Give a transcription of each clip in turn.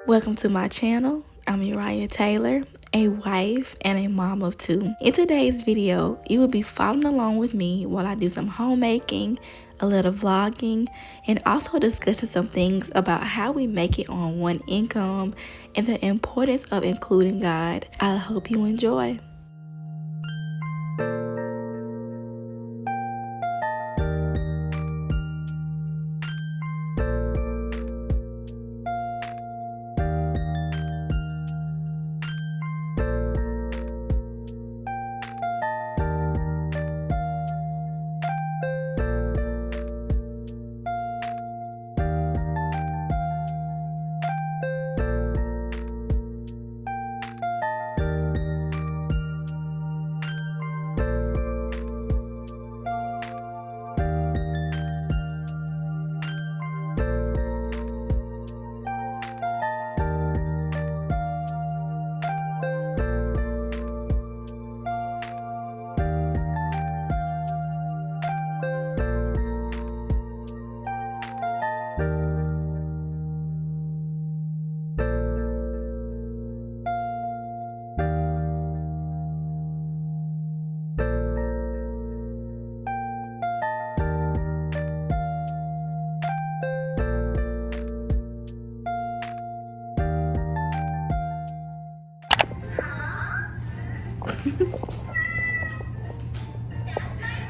Welcome to my channel. I'm Uriah Taylor, a wife and a mom of two. In today's video, you will be following along with me while I do some homemaking, a little vlogging, and also discussing some things about how we make it on one income and the importance of including God. I hope you enjoy.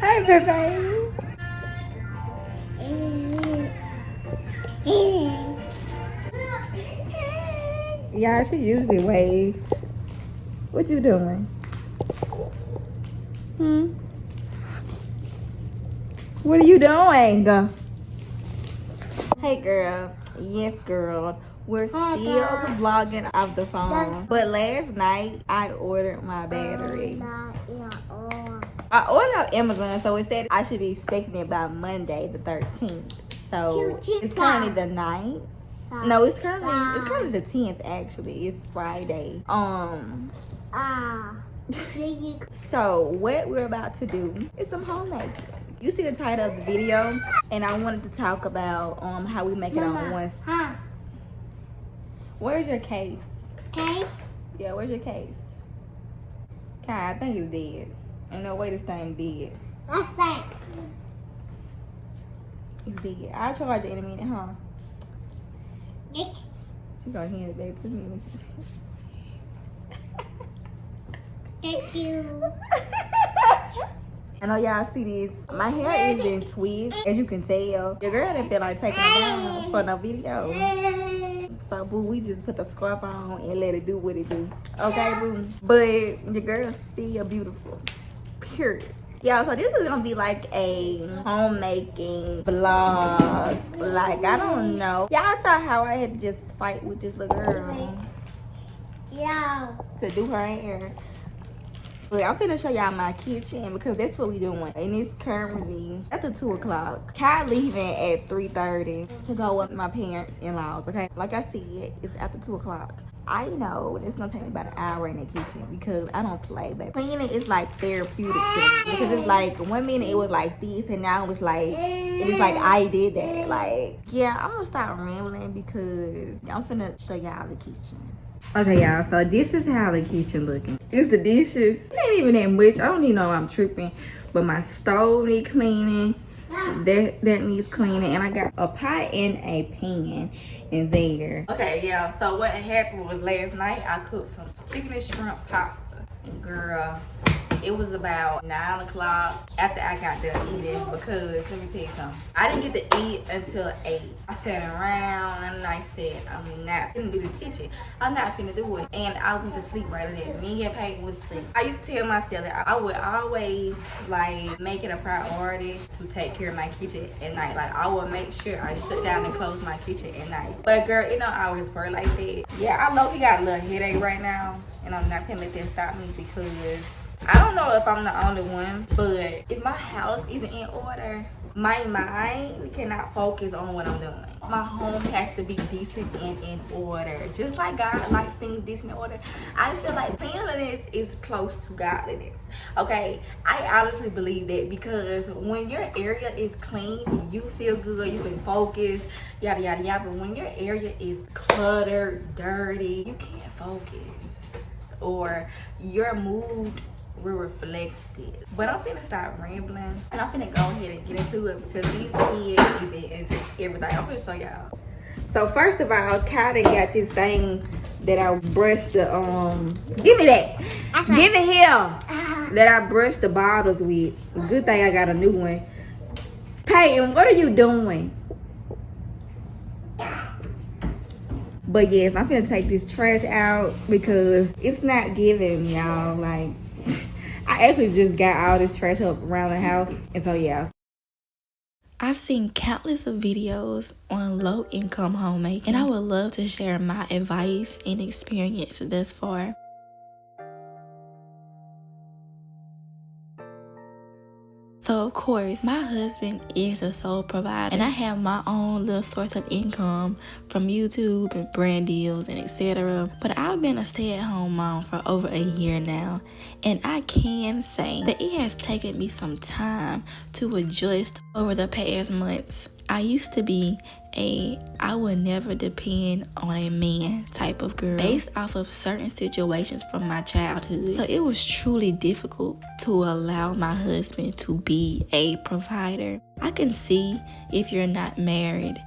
Hi, baby. Yeah, she usually waves. What you doing? What are you doing? Hey, girl. Yes, girl. We're still vlogging off the phone. But last night, I ordered my battery. I ordered off Amazon, so it said I should be expecting it by Monday, the 13th. So it's currently the 9th. No, it's currently the 10th. Actually, it's Friday. So what we're about to do is some homemaking. You see the title of the video, and I wanted to talk about how we make it on one. Where's your case? Case? Yeah, where's your case? Kai, I think it's dead. Ain't no way this thing dead. That's that. It's dead. I'll charge it in a minute, huh? Nick. She gonna hand it back to me. Thank you. I know y'all see this. My hair is in twists, as you can tell. Your girl didn't feel like taking it down for no video. So, boo, we just put the scarf on and let it do what it do. Okay, boo? But your girl's still beautiful. Period. Yeah, so this is gonna be like a homemaking vlog. Like, I don't know. Y'all saw how I had to just fight with this little girl. Yeah. To do her hair. But I'm finna show y'all my kitchen because that's what we doing. And it's currently after 2 o'clock. Kai leaving at 3:30 to go with my parents in-laws, okay? Like I said, it's after 2 o'clock. I know it's gonna take me about an hour in the kitchen because I don't play, baby. Cleaning is like therapeutic to me because it's like 1 minute it was like this and now it's like I did that. Like, yeah, I'm gonna stop rambling because I'm finna show y'all the kitchen. Okay, y'all, so this is how the kitchen looking. It's the dishes. It ain't even that much. I don't even know I'm tripping. But my stove need cleaning. That needs cleaning. And I got a pot and a pan in there. Okay, yeah, so what happened was last night I cooked some chicken and shrimp pasta. And girl, it was about 9 o'clock after I got done eating because, let me tell you something. I didn't get to eat until 8. I sat around and I said, I'm not gonna do this kitchen. I'm not gonna do it. And I went to sleep right away. Me and Peyton went to sleep. I used to tell myself that I would always like make it a priority to take care of my kitchen at night. Like, I would make sure I shut down and close my kitchen at night. But girl, it don't always work like that. Yeah, I low-key got a little headache right now. And I'm not gonna let that stop me because I don't know if I'm the only one, but if my house isn't in order, my mind cannot focus on what I'm doing. My home has to be decent and in order. Just like God likes things decent in order, I feel like cleanliness is close to godliness. Okay, I honestly believe that, because when your area is clean, you feel good, you can focus, yada yada yada. But when your area is cluttered, dirty, you can't focus, or your mood will reflect it. But I'm finna stop rambling and I'm finna go ahead and get into it, because these kids is into everything. I'm finna show y'all. So first of all, Kylie got this thing that I brushed the give me that. Give it here. That I brushed the bottles with. Good thing I got a new one. Peyton, what are you doing? But yes, I'm finna take this trash out because it's not giving, y'all. Like, I actually just got all this trash up around the house. And so, yeah. I've seen countless of videos on low-income homemaking, and I would love to share my advice and experience thus far. So of course, my husband is a sole provider, and I have my own little source of income from YouTube and brand deals and etc. But I've been a stay-at-home mom for over a year now, and I can say that it has taken me some time to adjust over the past months. I used to be I would never depend on a man type of girl based off of certain situations from my childhood. So it was truly difficult to allow my husband to be a provider. I can see if you're not married,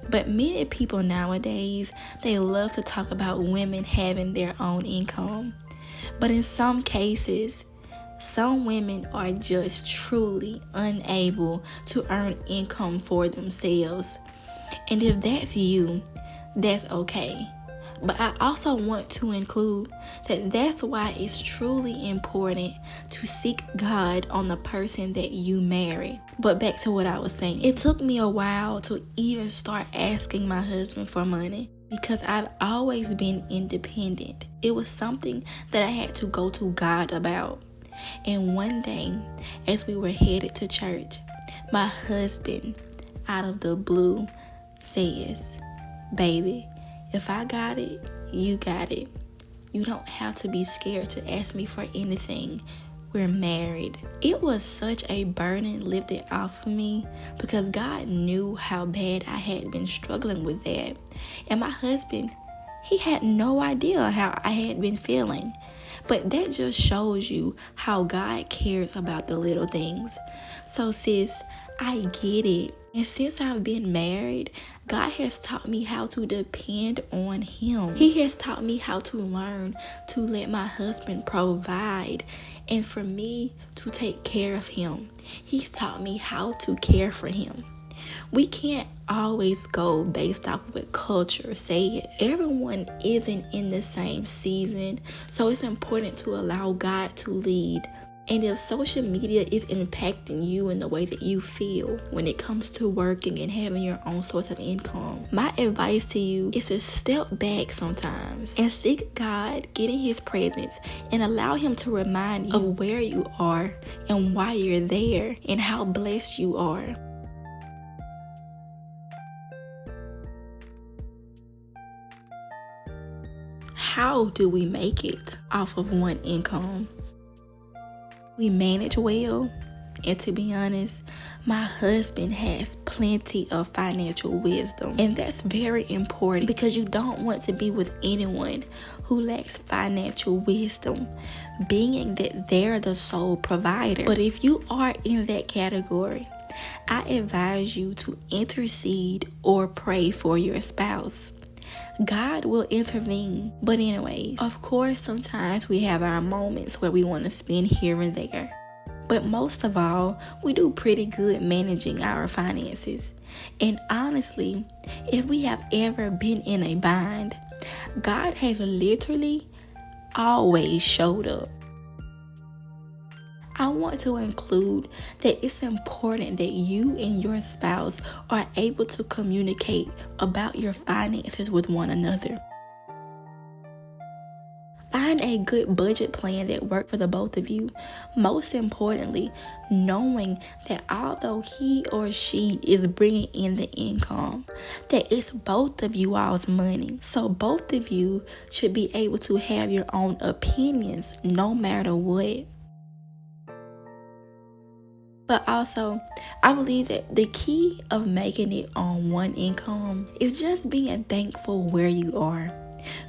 but many people nowadays, they love to talk about women having their own income. But in some cases, some women are just truly unable to earn income for themselves. And if that's you, that's okay. But I also want to include that that's why it's truly important to seek God on the person that you marry. But back to what I was saying. It took me a while to even start asking my husband for money, because I've always been independent. It was something that I had to go to God about. And one day, as we were headed to church, my husband, out of the blue, says, "Baby, if I got it, you got it. You don't have to be scared to ask me for anything. We're married." It was such a burden lifted off of me, because God knew how bad I had been struggling with that. And my husband, he had no idea how I had been feeling. But that just shows you how God cares about the little things. So sis, I get it. And since I've been married, God has taught me how to depend on Him. He has taught me how to learn to let my husband provide, and for me to take care of him. He's taught me how to care for him. We can't always go based off of what culture says. Everyone isn't in the same season, so it's important to allow God to lead. And if social media is impacting you in the way that you feel when it comes to working and having your own source of income, my advice to you is to step back sometimes and seek God, get in His presence, and allow Him to remind you of where you are and why you're there and how blessed you are. How do we make it off of one income? We manage well, and to be honest, my husband has plenty of financial wisdom, and that's very important because you don't want to be with anyone who lacks financial wisdom, being that they're the sole provider. But if you are in that category, I advise you to intercede or pray for your spouse. God will intervene. But anyways, of course, sometimes we have our moments where we want to spend here and there. But most of all, we do pretty good managing our finances. And honestly, if we have ever been in a bind, God has literally always showed up. I want to include that it's important that you and your spouse are able to communicate about your finances with one another. Find a good budget plan that works for the both of you. Most importantly, knowing that although he or she is bringing in the income, that it's both of you all's money. So both of you should be able to have your own opinions no matter what. But also, I believe that the key of making it on one income is just being thankful where you are.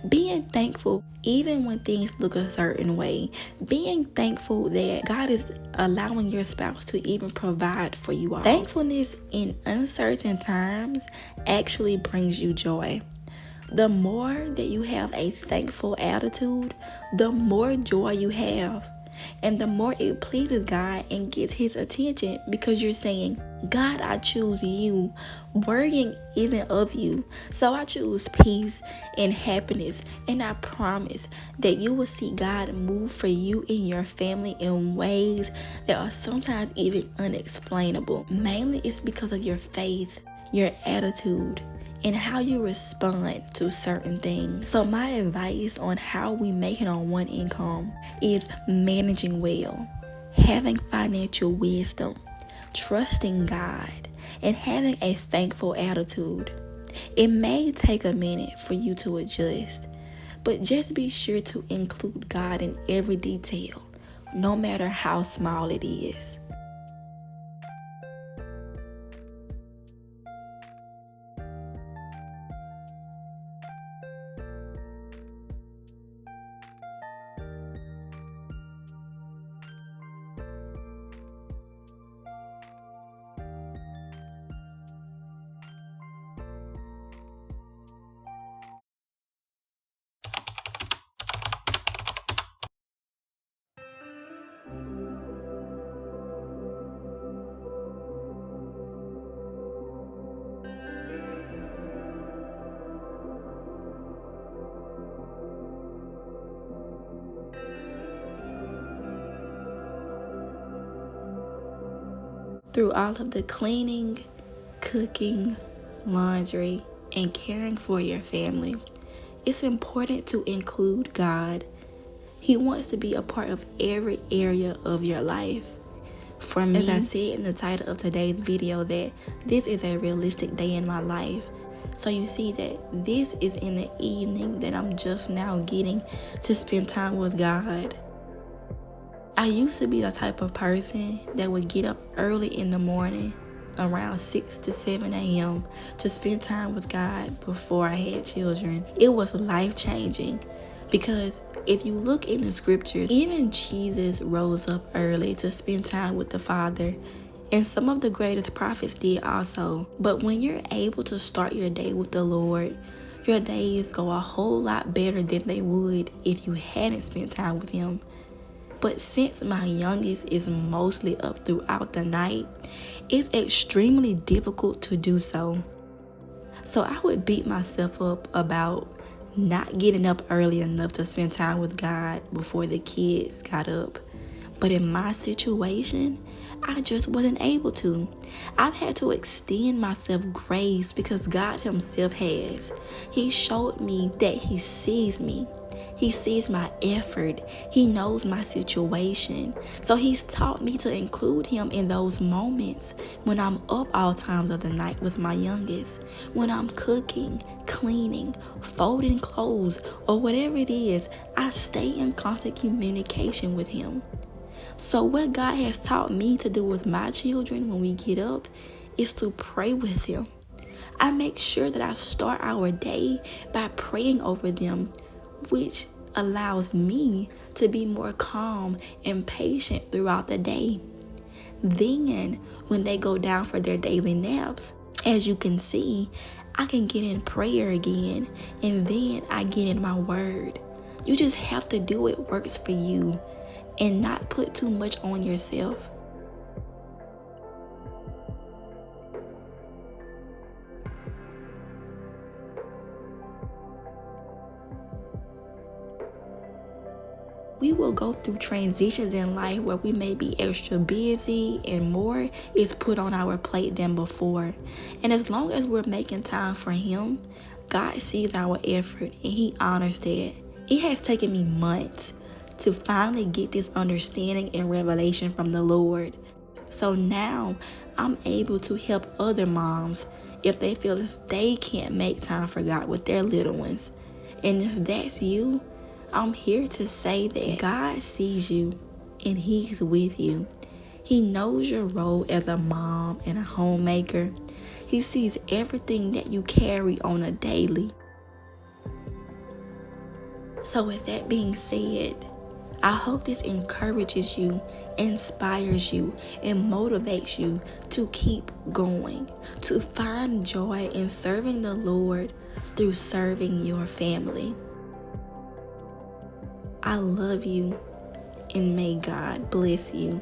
Being thankful even when things look a certain way. Being thankful that God is allowing your spouse to even provide for you all. Thankfulness in uncertain times actually brings you joy. The more that you have a thankful attitude, the more joy you have. And the more it pleases God and gets his attention, because you're saying, God, I choose you. Worrying isn't of you. So I choose peace and happiness. And I promise that you will see God move for you and your family in ways that are sometimes even unexplainable. Mainly it's because of your faith, your attitude, and how you respond to certain things. So my advice on how we make it on one income is managing well, having financial wisdom, trusting God, and having a thankful attitude. It may take a minute for you to adjust, but just be sure to include God in every detail, no matter how small it is. Through all of the cleaning, cooking, laundry, and caring for your family, it's important to include God. He wants to be a part of every area of your life. For me, as I said in the title of today's video, that this is a realistic day in my life. So you see that this is in the evening that I'm just now getting to spend time with God. I used to be the type of person that would get up early in the morning, around 6 to 7 a.m. to spend time with God before I had children. It was life-changing, because if you look in the scriptures, even Jesus rose up early to spend time with the Father. And some of the greatest prophets did also. But when you're able to start your day with the Lord, your days go a whole lot better than they would if you hadn't spent time with Him. But since my youngest is mostly up throughout the night, it's extremely difficult to do so. So I would beat myself up about not getting up early enough to spend time with God before the kids got up. But in my situation, I just wasn't able to. I've had to extend myself grace because God Himself has. He showed me that He sees me. He sees my effort. He knows my situation. So He's taught me to include Him in those moments when I'm up all times of the night with my youngest, when I'm cooking, cleaning, folding clothes, or whatever it is. I stay in constant communication with Him. So what God has taught me to do with my children when we get up is to pray with them. I make sure that I start our day by praying over them, which allows me to be more calm and patient throughout the day. Then, when they go down for their daily naps, as you can see, I can get in prayer again, and then I get in my word. You just have to do what works for you and not put too much on yourself. We will go through transitions in life where we may be extra busy and more is put on our plate than before. And as long as we're making time for Him, God sees our effort and He honors that. It has taken me months to finally get this understanding and revelation from the Lord. So now I'm able to help other moms if they feel if they can't make time for God with their little ones. And if that's you, I'm here to say that God sees you and He's with you. He knows your role as a mom and a homemaker. He sees everything that you carry on a daily. So with that being said, I hope this encourages you, inspires you, and motivates you to keep going, to find joy in serving the Lord through serving your family. I love you, and may God bless you.